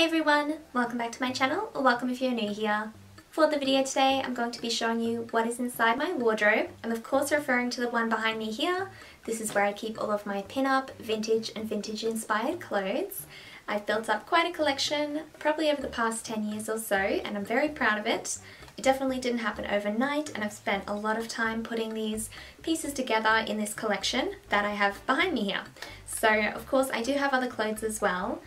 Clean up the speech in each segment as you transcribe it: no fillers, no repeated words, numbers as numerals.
Hey everyone, welcome back to my channel, or welcome if you're new here. For the video today, I'm going to be showing you what is inside my wardrobe. I'm of course referring to the one behind me here. This is where I keep all of my pin-up, vintage and vintage inspired clothes. I've built up quite a collection, probably over the past 10 years or so, and I'm very proud of it. It definitely didn't happen overnight, and I've spent a lot of time putting these pieces together in this collection that I have behind me here. So of course I do have other clothes as well.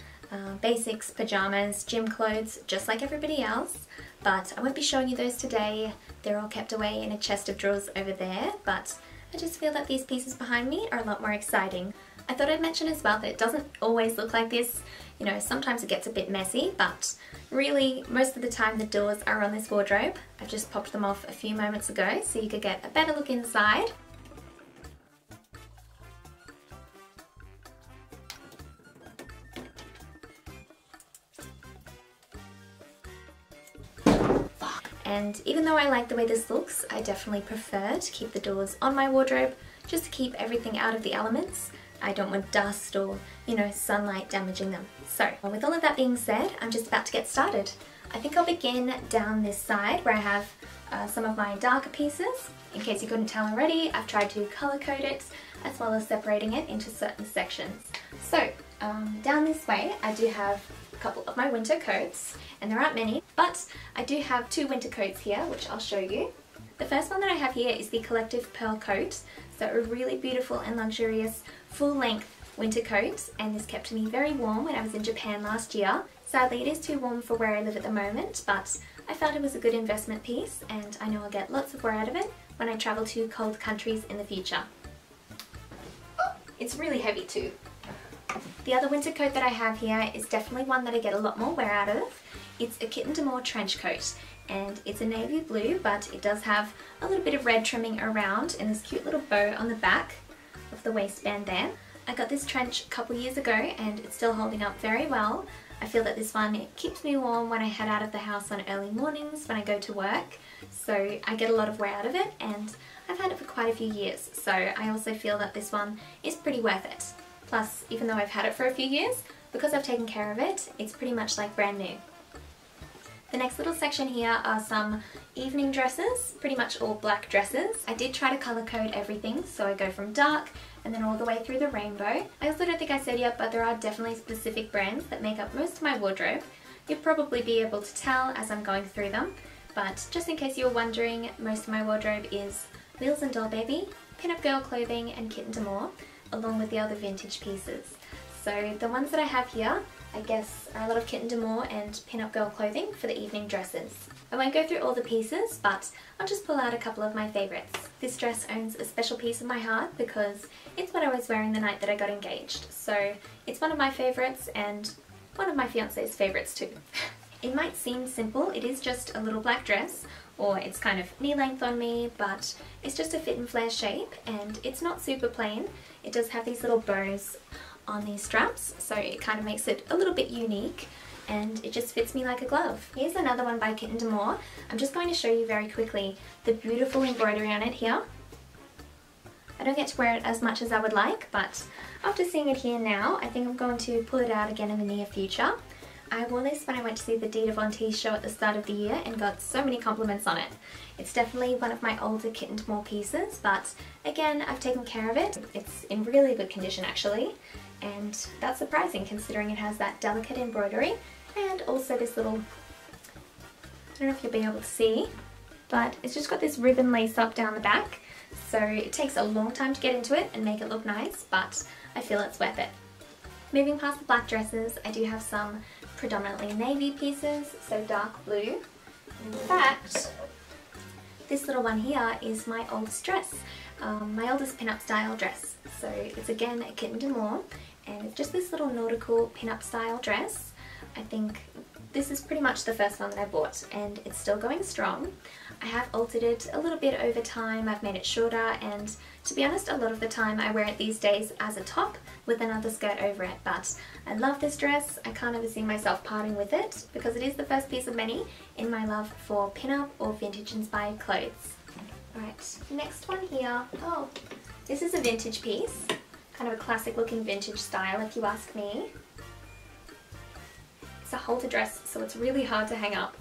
Basics, pajamas, gym clothes, just like everybody else, but I won't be showing you those today. They're all kept away in a chest of drawers over there, but I just feel that these pieces behind me are a lot more exciting. I thought I'd mention as well that it doesn't always look like this. You know, sometimes it gets a bit messy, but really most of the time the doors are on this wardrobe. I've just popped them off a few moments ago so you could get a better look inside. And even though I like the way this looks, I definitely prefer to keep the doors on my wardrobe just to keep everything out of the elements. I don't want dust or, you know, sunlight damaging them. So, with all of that being said, I'm just about to get started. I think I'll begin down this side where I have some of my darker pieces. In case you couldn't tell already, I've tried to colour code it as well as separating it into certain sections. So, down this way I do have a couple of my winter coats, and there aren't many, but I do have two winter coats here which I'll show you. The first one that I have here is the Collective Pearl coat, so a really beautiful and luxurious full-length winter coat, and this kept me very warm when I was in Japan last year. Sadly it is too warm for where I live at the moment, but I found it was a good investment piece and I know I'll get lots of wear out of it when I travel to cold countries in the future. It's really heavy too. The other winter coat that I have here is definitely one that I get a lot more wear out of. It's a Kitten D'Amour trench coat, and it's a navy blue, but it does have a little bit of red trimming around and this cute little bow on the back of the waistband there. I got this trench a couple years ago and it's still holding up very well. I feel that this one, it keeps me warm when I head out of the house on early mornings when I go to work, so I get a lot of wear out of it, and I've had it for quite a few years, so I also feel that this one is pretty worth it. Plus, even though I've had it for a few years, because I've taken care of it, it's pretty much like brand new. The next little section here are some evening dresses, pretty much all black dresses. I did try to colour code everything, so I go from dark and then all the way through the rainbow. I also don't think I said yet, but there are definitely specific brands that make up most of my wardrobe. You'll probably be able to tell as I'm going through them, but just in case you were wondering, most of my wardrobe is Wheels and Doll Baby, Pinup Girl clothing and Kitten D'Amour, along with the other vintage pieces. So the ones that I have here, I guess, are a lot of Kitten D'Amour and Pinup Girl clothing for the evening dresses. I won't go through all the pieces, but I'll just pull out a couple of my favourites. This dress owns a special piece of my heart because it's what I was wearing the night that I got engaged. So it's one of my favourites and one of my fiance's favourites too. It might seem simple, it is just a little black dress, or it's kind of knee length on me, but it's just a fit and flare shape and it's not super plain. It does have these little bows on these straps, so it kind of makes it a little bit unique and it just fits me like a glove. Here's another one by Kitten D'Amour. I'm just going to show you very quickly the beautiful embroidery on it here. I don't get to wear it as much as I would like, but after seeing it here now, I think I'm going to pull it out again in the near future. I wore this when I went to see the Dita Von Teese show at the start of the year and got so many compliments on it. It's definitely one of my older Kitten D'Amour pieces, but again, I've taken care of it. It's in really good condition actually, and that's surprising considering it has that delicate embroidery and also this little, I don't know if you'll be able to see, but it's just got this ribbon lace up down the back, so it takes a long time to get into it and make it look nice, but I feel it's worth it. Moving past the black dresses, I do have some predominantly navy pieces, so dark blue. In fact, this little one here is my oldest dress, my oldest pin-up style dress. So it's again a Kitten D'Amour, and it's just this little nautical pin-up style dress. I think this is pretty much the first one that I bought and it's still going strong. I have altered it a little bit over time, I've made it shorter, and to be honest a lot of the time I wear it these days as a top with another skirt over it, but I love this dress. I can't ever see myself parting with it because it is the first piece of many in my love for pin-up or vintage inspired clothes. Alright, next one here. Oh, this is a vintage piece, kind of a classic looking vintage style if you ask me. It's a halter dress, so it's really hard to hang up.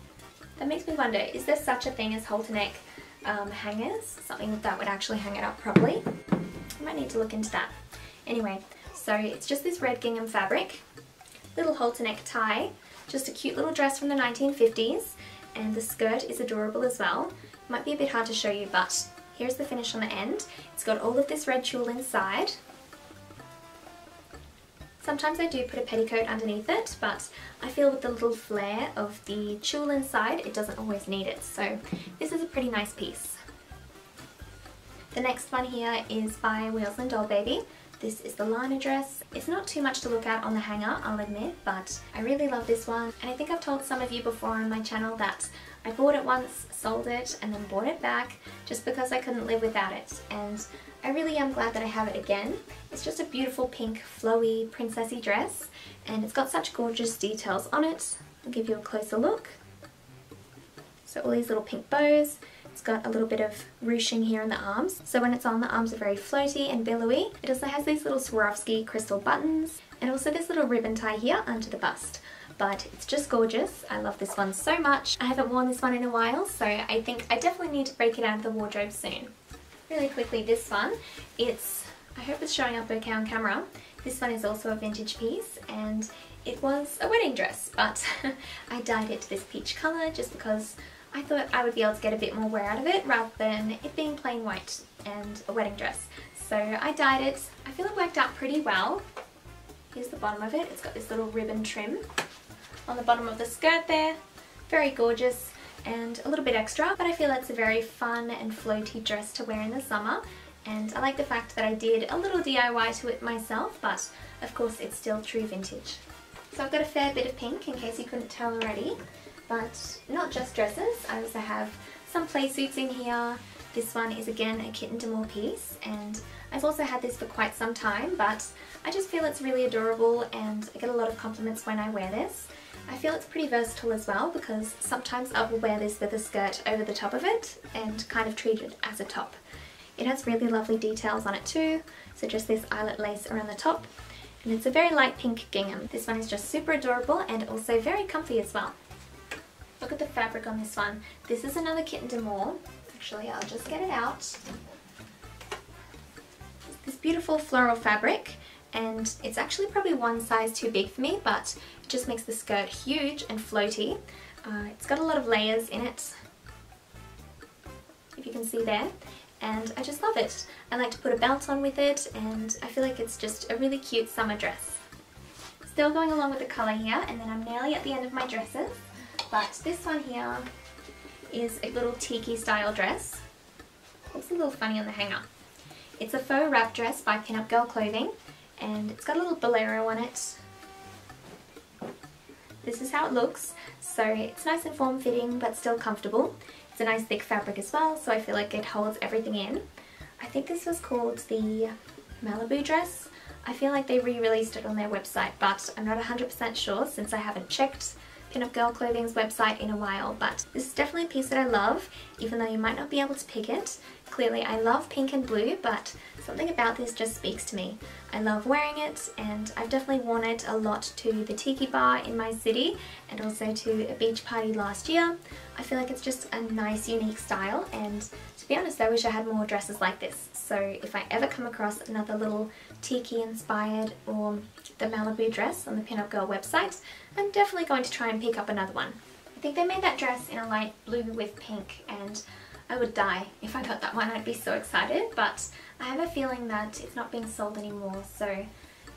That makes me wonder, is there such a thing as halter neck hangers? Something that would actually hang it up properly? I might need to look into that. Anyway, so it's just this red gingham fabric, little halter neck tie, just a cute little dress from the 1950s, and the skirt is adorable as well. It might be a bit hard to show you, but here's the finish on the end. It's got all of this red tulle inside. Sometimes I do put a petticoat underneath it, but I feel with the little flare of the tulle inside, it doesn't always need it. So this is a pretty nice piece. The next one here is by Wheels and Doll Baby. This is the liner dress. It's not too much to look at on the hanger, I'll admit, but I really love this one. And I think I've told some of you before on my channel that I bought it once, sold it, and then bought it back just because I couldn't live without it. And I really am glad that I have it again. It's just a beautiful pink, flowy, princessy dress, and it's got such gorgeous details on it. I'll give you a closer look. So all these little pink bows. It's got a little bit of ruching here in the arms. So when it's on, the arms are very floaty and billowy. It also has these little Swarovski crystal buttons, and also this little ribbon tie here under the bust. But it's just gorgeous. I love this one so much. I haven't worn this one in a while, so I think I definitely need to break it out of the wardrobe soon. Really quickly, this one, I hope it's showing up okay on camera. This one is also a vintage piece, and it was a wedding dress, but I dyed it to this peach colour just because I thought I would be able to get a bit more wear out of it rather than it being plain white and a wedding dress. So I dyed it. I feel it worked out pretty well. Here's the bottom of it. It's got this little ribbon trim on the bottom of the skirt there. Very gorgeous and a little bit extra, but I feel it's a very fun and floaty dress to wear in the summer, and I like the fact that I did a little DIY to it myself, but of course it's still true vintage. So I've got a fair bit of pink in case you couldn't tell already, but not just dresses. I also have some play suits in here. This one is again a Kitten D'Amour piece, and I've also had this for quite some time, but I just feel it's really adorable and I get a lot of compliments when I wear this. I feel it's pretty versatile as well because sometimes I will wear this with a skirt over the top of it and kind of treat it as a top. It has really lovely details on it too, so just this eyelet lace around the top, and it's a very light pink gingham. This one is just super adorable and also very comfy as well. Look at the fabric on this one. This is another Kitten D'Amour. Actually, I'll just get it out. This beautiful floral fabric, and it's actually probably one size too big for me, but it just makes the skirt huge and floaty. It's got a lot of layers in it, if you can see there, and I just love it. I like to put a belt on with it, and I feel like it's just a really cute summer dress. Still going along with the colour here, and then I'm nearly at the end of my dresses, but this one here is a little tiki style dress. Looks a little funny on the hanger. It's a faux wrap dress by Pinup Girl Clothing, and it's got a little bolero on it. This is how it looks, so it's nice and form-fitting but still comfortable. It's a nice thick fabric as well, so I feel like it holds everything in. I think this was called the Malibu dress. I feel like they re-released it on their website, but I'm not 100% sure since I haven't checked Pinup Girl Clothing's website in a while, but this is definitely a piece that I love, even though you might not be able to pick it. Clearly I love pink and blue, but something about this just speaks to me. I love wearing it, and I've definitely worn it a lot to the tiki bar in my city and also to a beach party last year. I feel like it's just a nice, unique style, and to be honest, I wish I had more dresses like this. So if I ever come across another little tiki inspired or the Malibu dress on the Pinup Girl website, I'm definitely going to try and pick up another one. I think they made that dress in a light blue with pink, and I would die if I got that one. I'd be so excited, but I have a feeling that it's not being sold anymore, so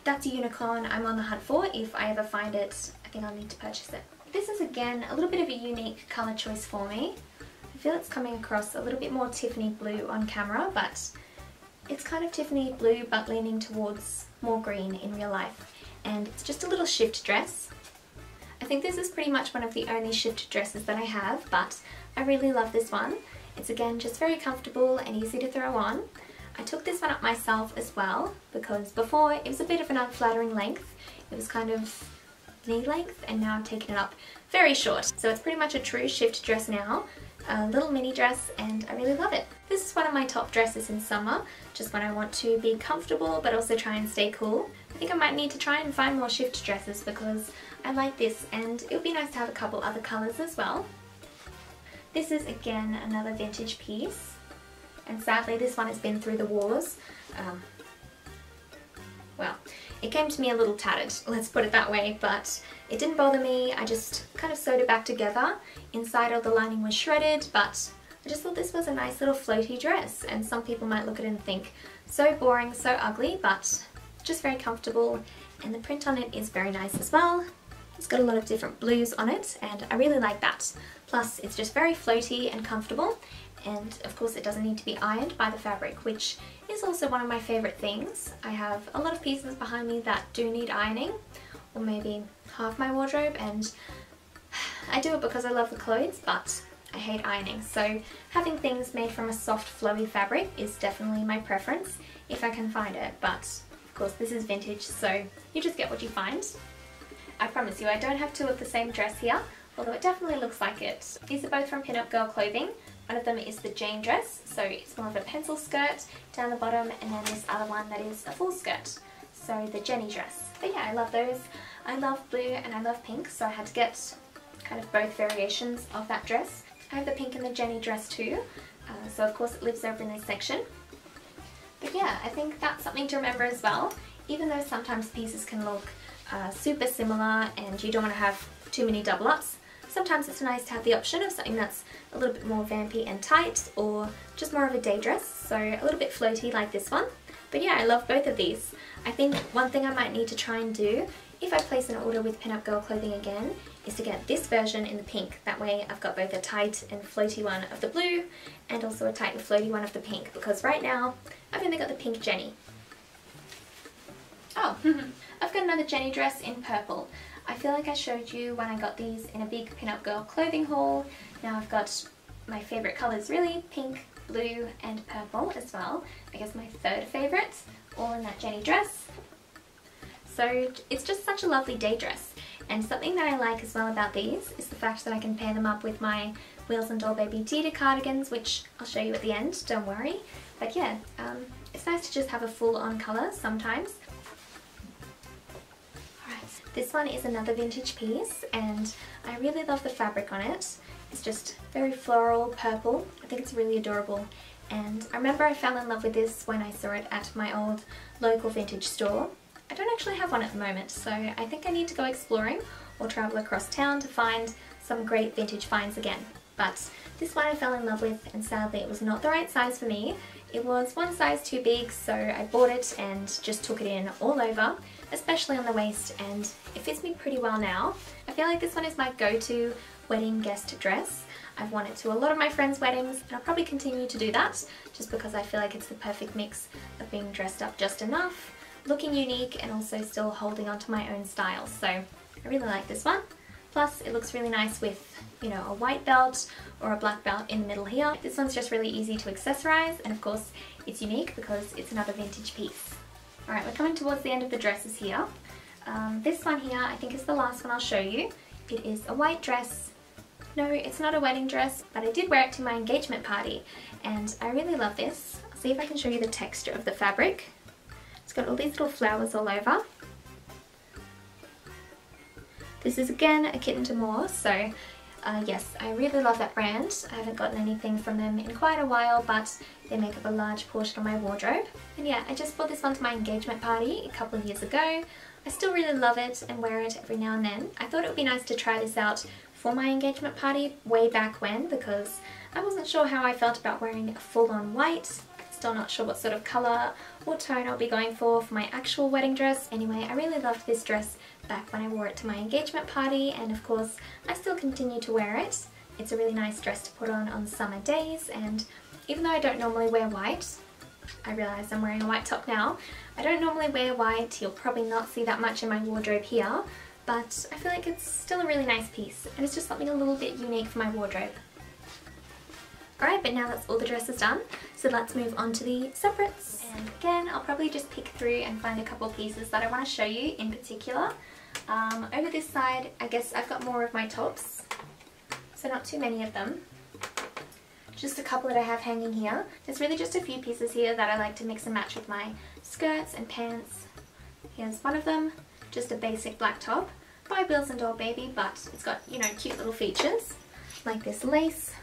that's a unicorn I'm on the hunt for. If I ever find it, I think I'll need to purchase it. This is again a little bit of a unique colour choice for me. I feel it's coming across a little bit more Tiffany blue on camera, but it's kind of Tiffany blue but leaning towards more green in real life, and it's just a little shift dress. I think this is pretty much one of the only shift dresses that I have, but I really love this one. It's again just very comfortable and easy to throw on. I took this one up myself as well because before it was a bit of an unflattering length. It was kind of knee length, and now I've taken it up very short. So it's pretty much a true shift dress now. little mini dress, and I really love it. This is one of my top dresses in summer, just when I want to be comfortable but also try and stay cool. I think I might need to try and find more shift dresses because I like this, and it would be nice to have a couple other colours as well. This is again another vintage piece, and sadly this one has been through the wars. Well, it came to me a little tattered, let's put it that way, but it didn't bother me. I just kind of sewed it back together. Inside all the lining was shredded, but I just thought this was a nice little floaty dress, and some people might look at it and think, so boring, so ugly, but just very comfortable, and the print on it is very nice as well. It's got a lot of different blues on it, and I really like that. Plus, it's just very floaty and comfortable, and of course it doesn't need to be ironed by the fabric, which is also one of my favourite things. I have a lot of pieces behind me that do need ironing, or maybe half my wardrobe, and I do it because I love the clothes, but I hate ironing, so having things made from a soft flowy fabric is definitely my preference if I can find it, but of course this is vintage, so you just get what you find. I promise you I don't have two of the same dress here, although it definitely looks like it. These are both from Pinup Girl Clothing. One of them is the Jane dress, so it's more of a pencil skirt down the bottom, and then this other one that is a full skirt, so the Jenny dress. But yeah, I love those. I love blue and I love pink, so I had to get kind of both variations of that dress. I have the pink and the Jenny dress too, so of course it lives over in this section. But yeah, I think that's something to remember as well. Even though sometimes pieces can look super similar and you don't want to have too many double ups, sometimes it's nice to have the option of something that's a little bit more vampy and tight, or just more of a day dress, so a little bit floaty like this one. But yeah, I love both of these. I think one thing I might need to try and do if I place an order with Pinup Girl Clothing again is to get this version in the pink. That way I've got both a tight and floaty one of the blue and also a tight and floaty one of the pink, because right now I've only got the pink Jenny. Oh, I've got another Jenny dress in purple. I feel like I showed you when I got these in a big Pinup Girl Clothing haul. Now I've got my favourite colours really, pink, blue and purple as well. I guess my third favourite, all in that Jenny dress. So it's just such a lovely day dress, and something that I like as well about these is the fact that I can pair them up with my Wheels and Doll Baby Dita cardigans, which I'll show you at the end, don't worry. But yeah, it's nice to just have a full-on colour sometimes. Alright, this one is another vintage piece, and I really love the fabric on it. It's just very floral purple. I think it's really adorable, and I remember I fell in love with this when I saw it at my old local vintage store. I don't actually have one at the moment, so I think I need to go exploring or travel across town to find some great vintage finds again. But this one I fell in love with, and sadly it was not the right size for me. It was one size too big, so I bought it and just took it in all over, especially on the waist, and it fits me pretty well now. I feel like this one is my go-to wedding guest dress. I've worn it to a lot of my friends' weddings, and I'll probably continue to do that just because I feel like it's the perfect mix of being dressed up just enough, looking unique, and also still holding on to my own style. So I really like this one. Plus it looks really nice with, you know, a white belt or a black belt in the middle here. This one's just really easy to accessorize, and of course it's unique because it's another vintage piece. Alright, we're coming towards the end of the dresses here. This one here I think is the last one I'll show you. It is a white dress. No, it's not a wedding dress, but I did wear it to my engagement party, and I really love this. I'll see if I can show you the texture of the fabric. It's got all these little flowers all over. This is again a Kitten to More, so yes, I really love that brand. I haven't gotten anything from them in quite a while, but they make up a large portion of my wardrobe. And yeah, I just bought this one to my engagement party a couple of years ago. I still really love it and wear it every now and then. I thought it would be nice to try this out for my engagement party way back when, because I wasn't sure how I felt about wearing a full-on white. Still not sure what sort of colour or tone I'll be going for my actual wedding dress. Anyway, I really loved this dress back when I wore it to my engagement party, and of course I still continue to wear it. It's a really nice dress to put on summer days, and even though I don't normally wear white, I realise I'm wearing a white top now. I don't normally wear white, you'll probably not see that much in my wardrobe here, but I feel like it's still a really nice piece, and it's just something a little bit unique for my wardrobe. Alright, but now that's all the dresses done, so let's move on to the separates. And again, I'll probably just pick through and find a couple pieces that I want to show you in particular. Over this side, I guess I've got more of my tops, so not too many of them. just a couple that I have hanging here. There's really just a few pieces here that I like to mix and match with my skirts and pants. Here's one of them, just a basic black top by Wheels and Doll Baby, but it's got, you know, cute little features like this lace.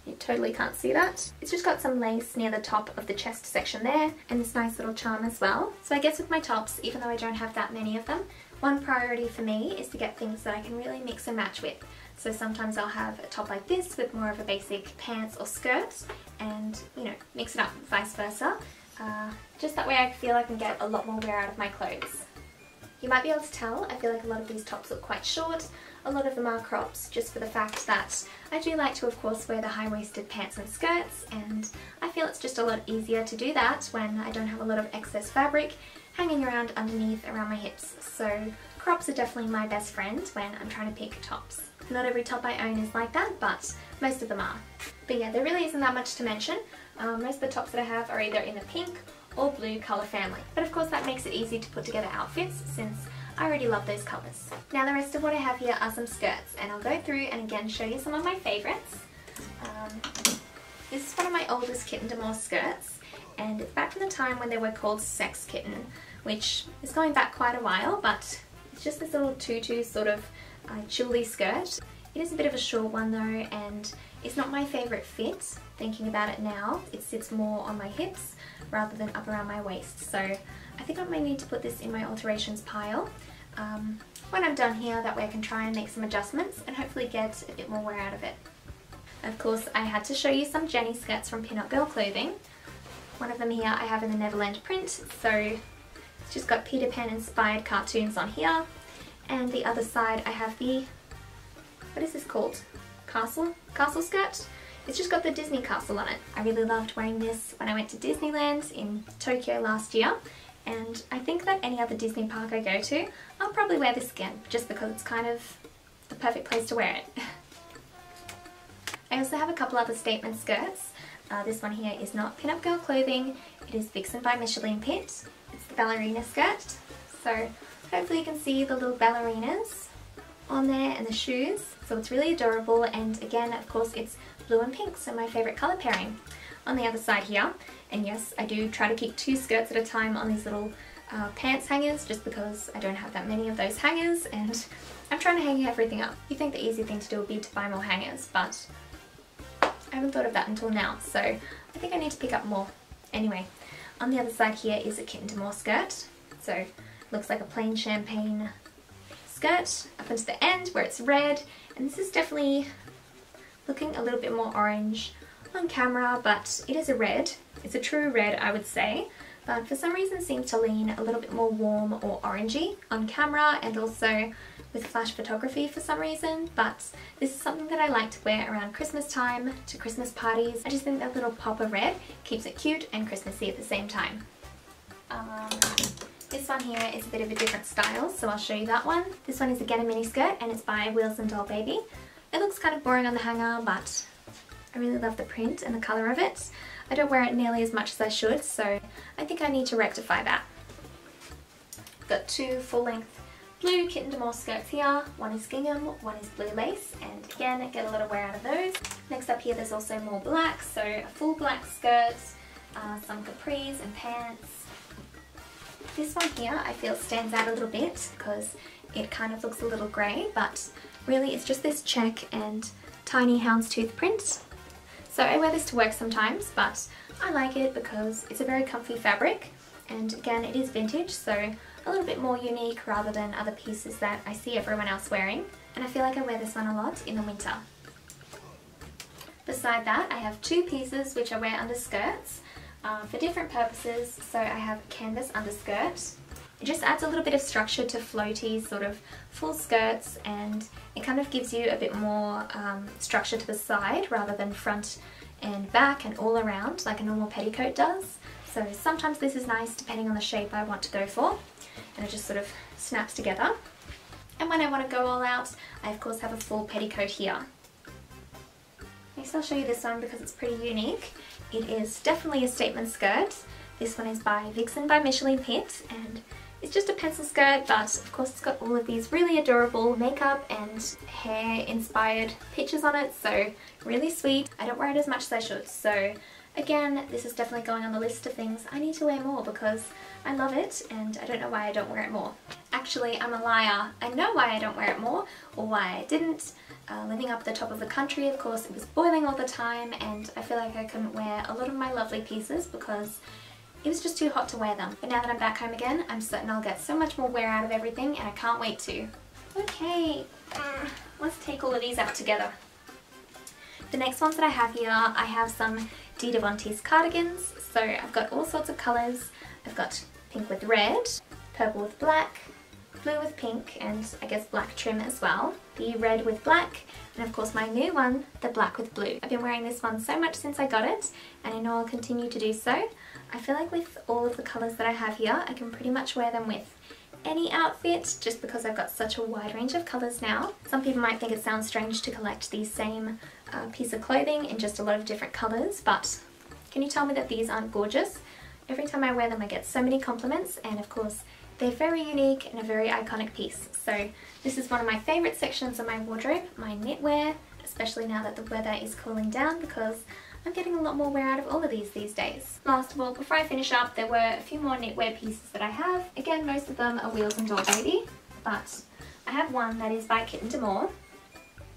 You totally can't see that. It's just got some lace near the top of the chest section there, and this nice little charm as well. So I guess with my tops, even though I don't have that many of them, one priority for me is to get things that I can really mix and match with. So sometimes I'll have a top like this with more of a basic pants or skirt, and, you know, mix it up, vice versa. Just that way I feel I can get a lot more wear out of my clothes. You might be able to tell, I feel like a lot of these tops look quite short. A lot of them are crops, just for the fact that I do like to, of course, wear the high-waisted pants and skirts, and I feel it's just a lot easier to do that when I don't have a lot of excess fabric hanging around underneath around my hips. So crops are definitely my best friend when I'm trying to pick tops. Not every top I own is like that, but most of them are. But yeah, there really isn't that much to mention. Most of the tops that I have are either in the pink or blue colour family. But of course that makes it easy to put together outfits since I already love those colours. Now the rest of what I have here are some skirts, and I'll go through and again show you some of my favourites. This is one of my oldest Kitten d'Amour skirts, and it's back from the time when they were called Sex Kitten, which is going back quite a while, but it's just this little tutu sort of chully skirt. It is a bit of a short one though, and it's not my favourite fit. Thinking about it now, it sits more on my hips rather than up around my waist, so I think I may need to put this in my alterations pile when I'm done here. That way I can try and make some adjustments and hopefully get a bit more wear out of it. Of course, I had to show you some Jenny skirts from Pinup Girl Clothing. One of them here I have in the Neverland print, so it's just got Peter Pan inspired cartoons on here, and the other side I have the, what is this called? Castle skirt? It's just got the Disney castle on it. I really loved wearing this when I went to Disneyland in Tokyo last year, and I think that any other Disney park I go to, I'll probably wear this again, just because it's kind of the perfect place to wear it. I also have a couple other statement skirts. This one here is not Pinup Girl Clothing, it is Vixen by Micheline Pitt. It's the ballerina skirt, so hopefully you can see the little ballerinas on there and the shoes. So it's really adorable, and again, of course, it's blue and pink, so my favourite colour pairing. On the other side here, and yes, I do try to keep 2 skirts at a time on these little pants hangers, just because I don't have that many of those hangers, and I'm trying to hang everything up. You think the easy thing to do would be to buy more hangers, but I haven't thought of that until now, so I think I need to pick up more. Anyway, on the other side here is a Kitten d'Amour skirt, so looks like a plain champagne skirt up into the end where it's red, and this is definitely looking a little bit more orange on camera, but it is a red. It's a true red, I would say, but for some reason seems to lean a little bit more warm or orangey on camera, and also with flash photography for some reason. But this is something that I like to wear around Christmas time, to Christmas parties. I just think that little pop of red keeps it cute and Christmassy at the same time. This one here is a bit of a different style, so I'll show you that one. This one is again a mini skirt, and it's by Wheels and Doll Baby. It looks kind of boring on the hanger, but I really love the print and the colour of it. I don't wear it nearly as much as I should, so I think I need to rectify that. Got 2 full-length blue Kitten d'Amour skirts here. One is gingham, one is blue lace, and again, I get a lot of wear out of those. Next up here, there's also more black, so a full black skirt, some capris and pants. This one here I feel stands out a little bit because it kind of looks a little grey, but really it's just this check and tiny houndstooth print. So I wear this to work sometimes, but I like it because it's a very comfy fabric, and again it is vintage, so a little bit more unique rather than other pieces that I see everyone else wearing, and I feel like I wear this one a lot in the winter. Beside that, I have 2 pieces which I wear under skirts for different purposes. So I have canvas underskirt. It just adds a little bit of structure to floaty sort of full skirts, and it kind of gives you a bit more structure to the side rather than front and back and all around like a normal petticoat does. So sometimes this is nice depending on the shape I want to go for, and it just sort of snaps together. And when I want to go all out, I of course have a full petticoat here. Next I'll show you this one because it's pretty unique. It is definitely a statement skirt. This one is by Vixen by Micheline Pitt, and It's just a pencil skirt, but of course it's got all of these really adorable makeup and hair inspired pictures on it, so really sweet. I don't wear it as much as I should, so again, this is definitely going on the list of things I need to wear more because I love it and I don't know why I don't wear it more. Actually, I'm a liar. I know why I don't wear it more, or why I didn't. Living up at the top of the country, of course, it was boiling all the time and I feel like I couldn't wear a lot of my lovely pieces because it was just too hot to wear them. But now that I'm back home again, I'm certain I'll get so much more wear out of everything and I can't wait to. Okay, let's take all of these out together. The next ones that I have here, I have some D. Devonte's cardigans. So I've got all sorts of colours. I've got pink with red, purple with black, blue with pink, and I guess black trim as well. The red with black, and of course my new one, the black with blue. I've been wearing this one so much since I got it, and I know I'll continue to do so. I feel like with all of the colours that I have here, I can pretty much wear them with any outfit just because I've got such a wide range of colours now. Some people might think it sounds strange to collect the same piece of clothing in just a lot of different colours, but can you tell me that these aren't gorgeous? Every time I wear them I get so many compliments, and of course they're very unique and a very iconic piece. So this is one of my favourite sections of my wardrobe, my knitwear, especially now that the weather is cooling down because I'm getting a lot more wear out of all of these days. Last of all, before I finish up, there were a few more knitwear pieces that I have. Again, most of them are Wheels and Doll Baby, but I have one that is by Kitten D'Amour.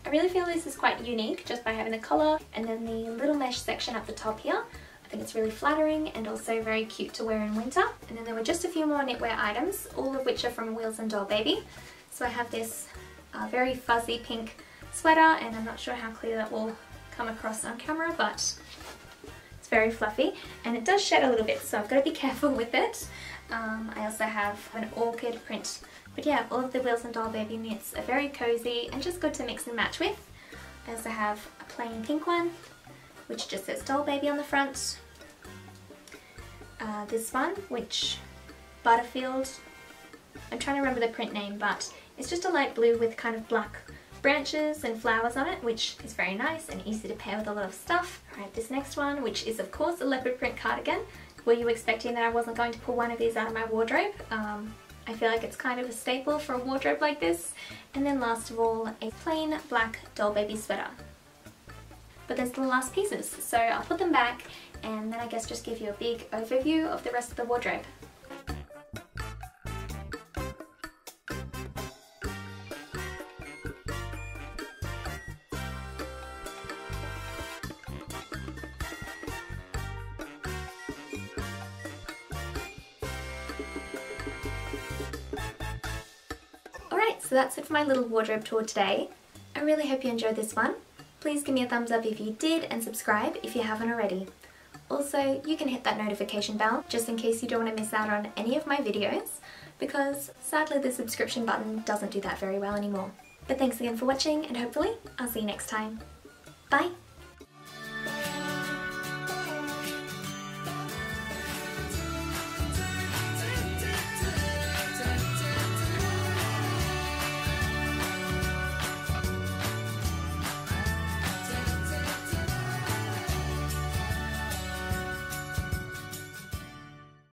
I really feel this is quite unique just by having the collar and then the little mesh section at the top here. I think it's really flattering and also very cute to wear in winter. And then there were just a few more knitwear items, all of which are from Wheels and Doll Baby. So I have this very fuzzy pink sweater, and I'm not sure how clear that will come across on camera, but it's very fluffy and it does shed a little bit, so I've got to be careful with it. I also have an orchid print, but yeah, all of the Wheels and Doll Baby knits are very cozy and just good to mix and match with. I also have a plain pink one which just says Doll Baby on the front. This one, which Butterfield, I'm trying to remember the print name, but it's just a light blue with kind of black branches and flowers on it, which is very nice and easy to pair with a lot of stuff. Alright, this next one, which is of course a leopard print cardigan. Were you expecting that I wasn't going to pull one of these out of my wardrobe? I feel like it's kind of a staple for a wardrobe like this. And then last of all, a plain black Doll Baby sweater. But there's the last pieces, so I'll put them back and then I guess just give you a big overview of the rest of the wardrobe. Alright, so that's it for my little wardrobe tour today. I really hope you enjoyed this one. Please give me a thumbs up if you did and subscribe if you haven't already. Also, you can hit that notification bell just in case you don't want to miss out on any of my videos, because sadly the subscription button doesn't do that very well anymore. But thanks again for watching and hopefully I'll see you next time. Bye!